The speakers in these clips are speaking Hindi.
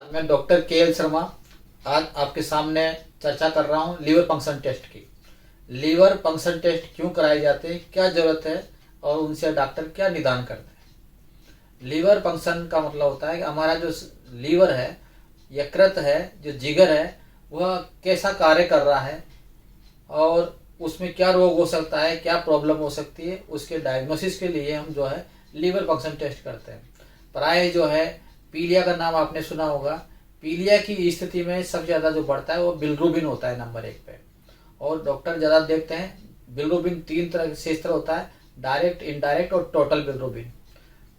मैं डॉक्टर के एल शर्मा आज आपके सामने चर्चा कर रहा हूँ लीवर फंक्शन टेस्ट की। लीवर फंक्शन टेस्ट क्यों कराए जाते हैं, क्या ज़रूरत है और उनसे डॉक्टर क्या निदान करते हैं। लीवर फंक्शन का मतलब होता है कि हमारा जो लीवर है, यकृत है, जो जिगर है, वह कैसा कार्य कर रहा है और उसमें क्या रोग हो सकता है, क्या प्रॉब्लम हो सकती है, उसके डायग्नोसिस के लिए हम जो है लीवर फंक्शन टेस्ट करते हैं। प्राय जो है पीलिया का नाम आपने सुना होगा। पीलिया की स्थिति में सबसे ज़्यादा जो बढ़ता है वो बिलरुबिन होता है नंबर 1 पे। और डॉक्टर ज़्यादा देखते हैं बिलरुबिन 3 तरह से इस तरह होता है, डायरेक्ट, इनडायरेक्ट और टोटल बिलरुबिन।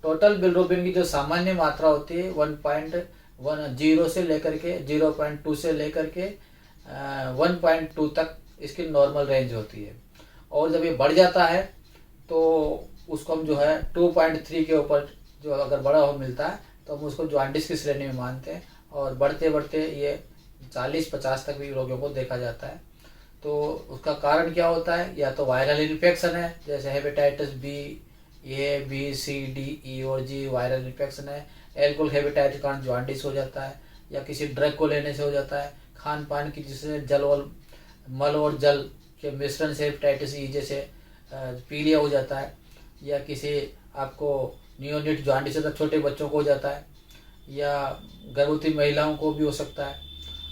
टोटल बिलरुबिन की जो सामान्य मात्रा होती है 1.10 से लेकर के 0.2 से लेकर के 1.2 तक इसकी नॉर्मल रेंज होती है। और जब ये बढ़ जाता है तो उसको हम जो है 2.3 के ऊपर जो अगर बड़ा हो मिलता है तो हम उसको जॉन्डिस की श्रेणी में मानते हैं। और बढ़ते बढ़ते ये 40-50 तक भी रोगियों को देखा जाता है। तो उसका कारण क्या होता है, या तो वायरल इन्फेक्शन है जैसे हेपेटाइटिस बी, ए, बी, सी, डी, ई और जी वायरल इन्फेक्शन है। एल्कोहल हेपेटाइटिस के कारण जॉन्डिस हो जाता है, या किसी ड्रग को लेने से हो जाता है। खान पान की जिससे जल और मल और जल के मिश्रण से हेपेटाइटिस ई जैसे पीलिया हो जाता है। या किसी आपको नियोनेट जॉन्डिस होता है, छोटे बच्चों को हो जाता है, या गर्भवती महिलाओं को भी हो सकता है।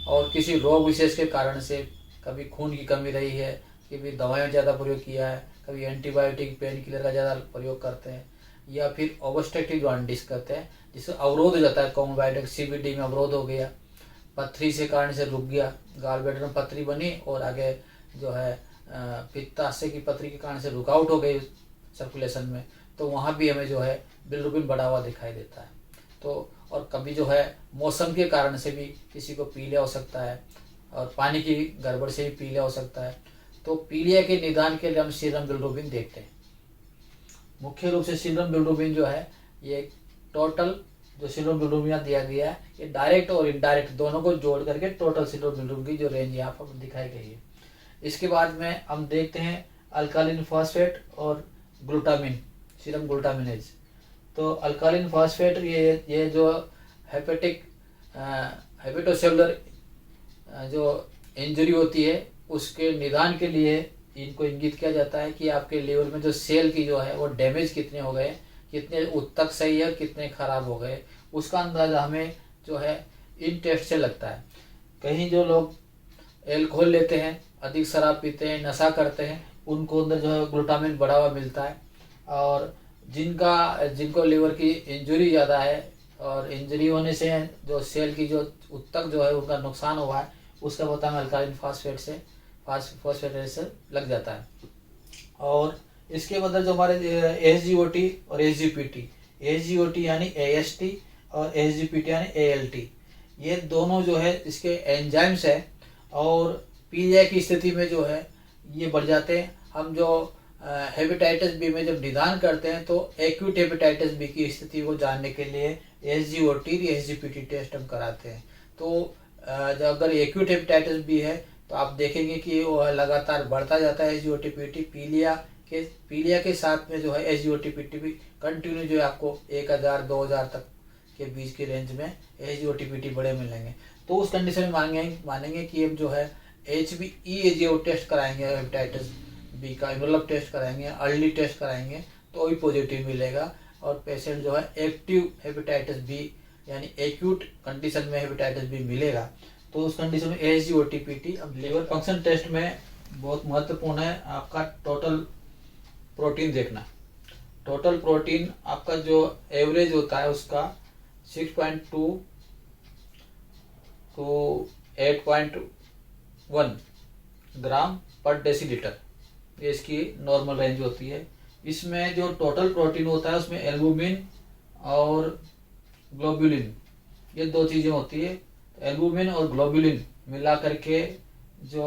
और किसी रोग विशेष के कारण से कभी खून की कमी रही है, कभी दवाइयाँ ज़्यादा प्रयोग किया है, कभी एंटीबायोटिक पेन किलर का ज़्यादा प्रयोग करते हैं, या फिर ऑब्स्ट्रक्टिव जॉन्डिस करते हैं जिससे अवरोध हो जाता है। कॉम्बाइटिक सीबीडी में अवरोध हो गया, पथरी से कारण से रुक गया, गाल ब्लैडर में पथरी बनी और आगे जो है पित्ताशय की पथरी के कारण से रुकावट हो गई सर्कुलेशन में, तो वहाँ भी हमें जो है बिलरुबिन बढ़ा हुआ दिखाई देता है। तो और कभी जो है मौसम के कारण से भी किसी को पीलिया हो सकता है, और पानी की गड़बड़ से भी पीलिया हो सकता है। तो पीलिया के निदान के लिए हम सीरम बिलरुबिन देखते हैं। मुख्य रूप से सीरम बिलरुबिन जो है ये टोटल जो सीरम बिलरुबिन यहाँ दिया गया है, ये डायरेक्ट और इनडायरेक्ट दोनों को जोड़ करके टोटल सीरम बिलरुबिन की जो रेंज यहाँ पर दिखाई गई है। इसके बाद में हम देखते हैं अल्कालिन फॉस्फेट और ग्लूटामिन, सीरम ग्लूटामिनेज। तो अल्कालिन फॉस्फेट ये जो हेपेटिक हेपेटोसेलुलर जो इंजरी होती है उसके निदान के लिए इनको इंगित किया जाता है कि आपके लीवर में जो सेल की जो है वो डैमेज कितने हो गए, कितने उत्तक सही है, कितने खराब हो गए, उसका अंदाज़ा हमें जो है इन टेस्ट से लगता है। कहीं जो लोग एल्कोहल लेते हैं, अधिक शराब पीते हैं, नशा करते हैं, उनको अंदर जो है ग्लूटामिन बढ़ा हुआ मिलता है। और जिनको लीवर की इंजरी ज़्यादा है और इंजरी होने से जो सेल की जो उत्तक जो है उनका नुकसान हुआ है, उसका पता हमें अल्कालिन फॉस्फेट से लग जाता है। और इसके बदले जो हमारे एसजीओटी और एसजीपीटी, एसजीओटी यानी एएसटी और एसजीपीटी यानी एएलटी, ये दोनों जो है इसके एंजाइम्स है और पीलिया की स्थिति में जो है ये बढ़ जाते हैं। हम जो हेपेटाइटिस बी में जब निदान करते हैं तो एक्यूट हेपेटाइटिस बी की स्थिति को जानने के लिए एसजीओटी या एसजीपीटी टेस्ट हम कराते हैं। तो जब अगर एक्यूट हेपेटाइटिस बी है तो आप देखेंगे कि वो लगातार बढ़ता जाता है एसजीओटी पीलिया के साथ में जो है एसजीओटी भी कंटिन्यू जो है आपको 1000-2000 तक के बीच की रेंज में एसजीओटी बड़े मिलेंगे। तो उस कंडीशन में मानेंगे कि हम जो है HbE टेस्ट कराएंगे, हेपेटाइटिस बी का इनवलप टेस्ट कराएंगे, अर्ली टेस्ट कराएंगे तो भी पॉजिटिव मिलेगा। और पेशेंट जो है एक्टिव हेपेटाइटिस बी यानी एक्यूट कंडीशन में हेपेटाइटिस बी मिलेगा। तो उस कंडीशन में एसजीओटी अब लीवर फंक्शन टेस्ट में बहुत महत्वपूर्ण है आपका टोटल प्रोटीन देखना। टोटल प्रोटीन आपका जो एवरेज होता है उसका 6.2 to 8.1 ग्राम पर डेसीलीटर, ये इसकी नॉर्मल रेंज होती है। इसमें जो टोटल प्रोटीन होता है उसमें एल्बुमिन और ग्लोबुलिन, ये दो चीज़ें होती है। एल्बुमिन और ग्लोबुलिन मिला करके जो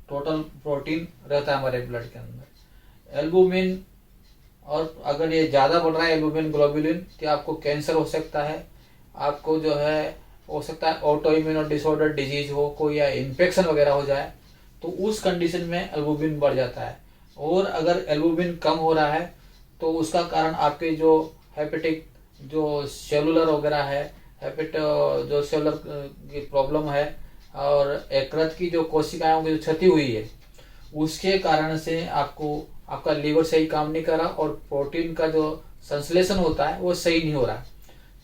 टोटल प्रोटीन रहता है हमारे ब्लड के अंदर। एल्बुमिन और अगर ये ज़्यादा बढ़ रहा है एल्बुमिन ग्लोबुलिन तो आपको कैंसर हो सकता है, आपको जो है हो सकता है ऑटो इम्यून डिसऑर्डर डिजीज हो कोई, या इन्फेक्शन वगैरह हो जाए, तो उस कंडीशन में एल्बुमिन बढ़ जाता है। और अगर एल्बुमिन कम हो रहा है तो उसका कारण आपके जो हेपेटिक जो सेलुलर वगैरह है, जो सेलुलर की प्रॉब्लम है और यकृत की जो कोशिकाओं की जो क्षति हुई है, उसके कारण से आपका लीवर सही काम नहीं कर रहा और प्रोटीन का जो संश्लेषण होता है वो सही नहीं हो रहा।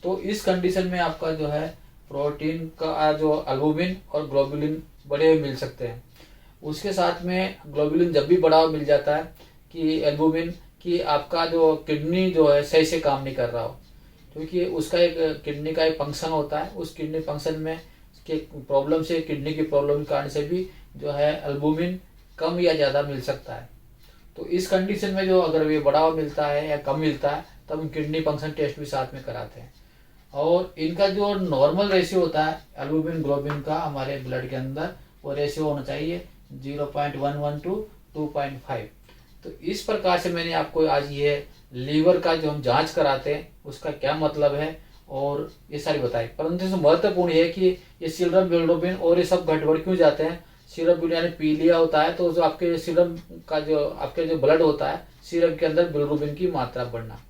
तो इस कंडीशन में आपका जो है प्रोटीन का जो एल्बुमिन और ग्लोबुलिन बढ़े हुए मिल सकते हैं। उसके साथ में ग्लोबुलिन जब भी बढ़ा हुआ मिल जाता है कि एल्बुमिन कि आपका जो किडनी जो है सही से काम नहीं कर रहा हो, क्योंकि उसका एक किडनी का एक फंक्शन होता है, उस किडनी फंक्शन में के प्रॉब्लम से, किडनी की प्रॉब्लम के कारण से भी जो है एल्बुमिन कम या ज़्यादा मिल सकता है। तो इस कंडीशन में जो अगर ये बढ़ा हुआ मिलता है या कम मिलता है तब हम किडनी फंक्शन टेस्ट भी साथ में कराते हैं। और इनका जो नॉर्मल रेशियो होता है एल्बुमिन ग्लोबुलिन का हमारे ब्लड के अंदर, वो रेशियो होना चाहिए 0.11 to 2.5। तो इस प्रकार से मैंने आपको आज ये लीवर का जो हम जांच कराते हैं उसका क्या मतलब है और ये सारी बताई। परंतु इसमें महत्वपूर्ण है कि ये सीरम बिलिरुबिन और ये सब गड़बड़ क्यों जाते हैं। सीरम बिलिरुबिन यानी पी लिया होता है तो जो आपके सीरम का जो आपके जो ब्लड होता है, सीरम के अंदर बिलिरुबिन की मात्रा बढ़ना,